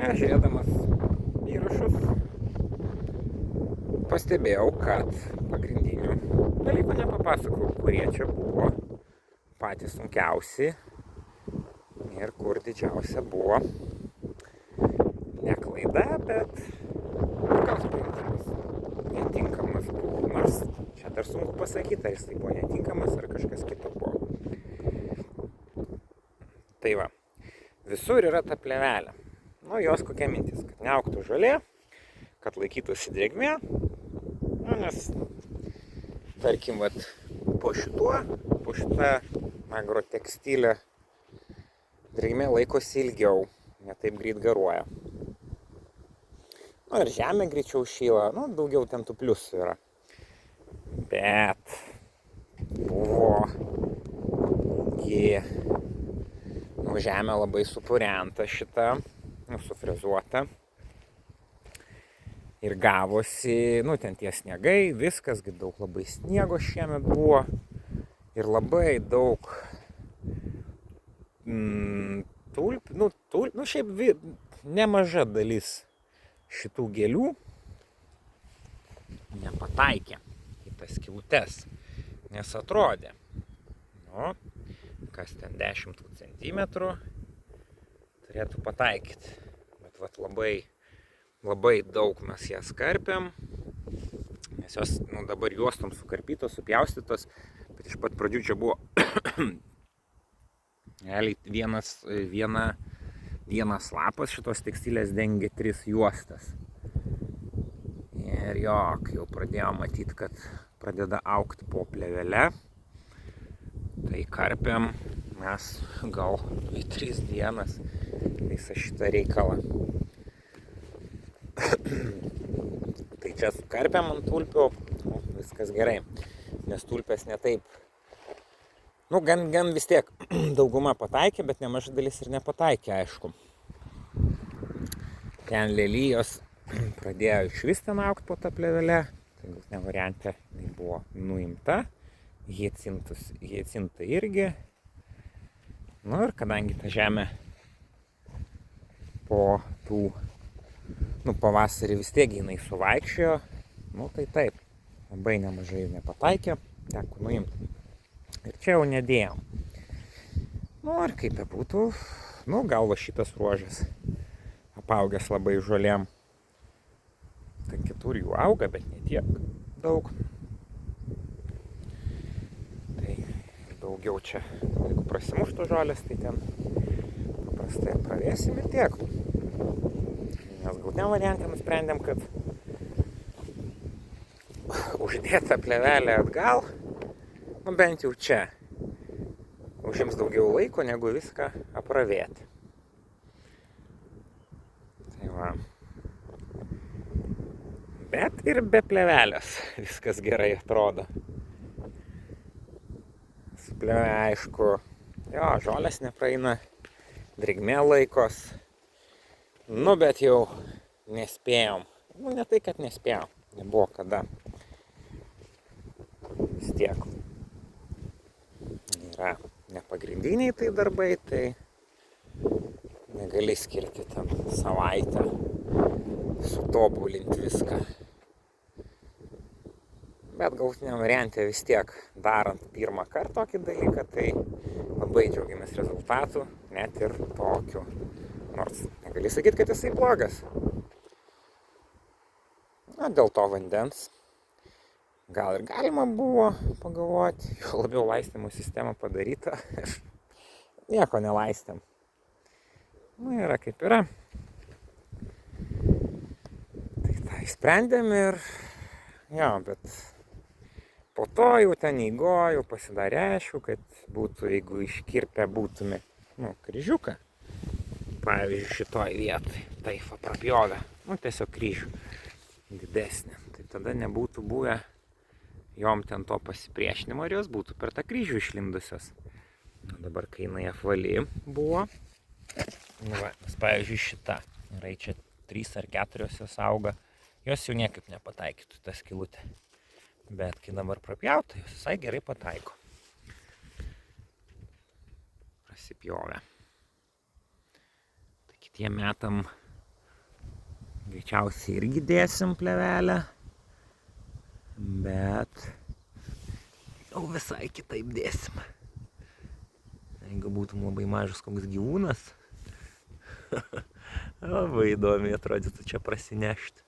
Aš žiūrėdamas įrašus pastebėjau, kad pagrindinių dalykų nepapasakau, kurie čia buvo patys sunkiausi ir kur didžiausia buvo ne klaida, bet gal sprendimas netinkamas buvo. Nors čia dar sunku pasakyti, ar jis tai buvo netinkamas, ar kažkas kito buvo. Tai va, visur yra ta plėvelė. Nu, jos kokia mintis, kad neaugtų žolė, kad laikytųsi drėgmė. Nu, nes, tarkim, vat, po šitą agrotekstilę drėgmė laikosi ilgiau, ne taip greit garuoja. Nu, ir žemė greičiau šyla, nu, daugiau ten tų pliusų yra. Bet buvo žemė labai supurenta šita, sufrezuota. Ir gavosi, ten tie sniegai, viskas, daug labai sniego šiemet buvo. Ir labai daug tulpių, šiaip nemaža dalis šitų gėlių nepataikė į tas skylutes, nes atrodė, kas ten 10 centimetrų turėtų pataikyti. Bet vat labai daug mes jas karpėm, nes jos dabar juostom sukarpytos, supjaustytos, bet iš pat pradžių čia buvo vienas lapas šitos tekstilės dengė 3 juostas. Ir kai jau pradėjom matyti, kad pradeda augti po plėvele, tai karpėm mes gal 2-3 dienas visą šitą reikalą. Tai čia sukarpėm ant tulpių, viskas gerai, nes tulpės ne taip. Gan vis tiek dauguma pataikė, bet nemaža dalis ir nepataikė, aišku. Ten lelijos pradėjo išvis ten augti po tą plėvelę, tai ne variante buvo nuimta, hiacintai irgi. Ir kadangi ta žemė po tų, pavasarį vis tiek jinai suvaikščiojo, tai taip, labai nemažai nepataikė, teko nuimti. Ir čia jau nedėjom. Ir kaip bebūtų, gal va šitas ruožas apaugęs labai žolėm. Ten kitur jų auga, bet ne tiek daug. Tai daugiau čia, jeigu prasimuštų žolės, tai ten paprastai pravėsim ir tiek. Mes galutiniam variantą nusprendėm, kad uždėtą plėvelę atgal, bent jau čia, užims daugiau laiko, negu viską apravėti. Tai va. Bet ir be plėvelės viskas gerai atrodo. Su plėvelė, aišku, žolės nepraeina, drėgmė laikos. Bet jau nespėjom. Ne tai, kad nespėjom, nebuvo kada. Vis tiek yra nepagrindiniai tai darbai, tai negali skirti tam savaitę, sutobulinti viską. Bet galutiniam variante vis tiek, darant pirmą kartą tokį dalyką, tai labai džiaugiamės rezultatu, net ir tokiu. Nors negali sakyti, kad jisai blogas. Dėl to vandens. Gal ir galima buvo pagalvoti, jo labiau laistymo sistema padaryta. Nieko nelaistėm. Yra kaip yra. Tai tą išsprendėm ir bet po to jau ten įgojau, pasidarė aišku, kad būtų, jeigu iškirpę būtume kryžiuką, pavyzdžiui, šitoj vietoj, taip prapjovę, tiesiog kryžių didesnį, tai tada nebūtų buvę jom ten to pasipriešinimo ir jos būtų per tą kryžių išlindusios. Dabar, kai jinai apvali buvo, nes pavyzdžiui šita, yra čia 3 ar 4 jos auga, jos jau niekaip nepataikytų tą skylutę. Bet kai dabar prapjauta, jos visai gerai pataiko. Prasipjovė. Tai kitiem metam Greičiausiai irgi dėsim plėvelę, bet jau visai kitaip dėsim. Jeigu būtum labai mažas koks gyvūnas, labai įdomiai atrodytų čia prasinešti.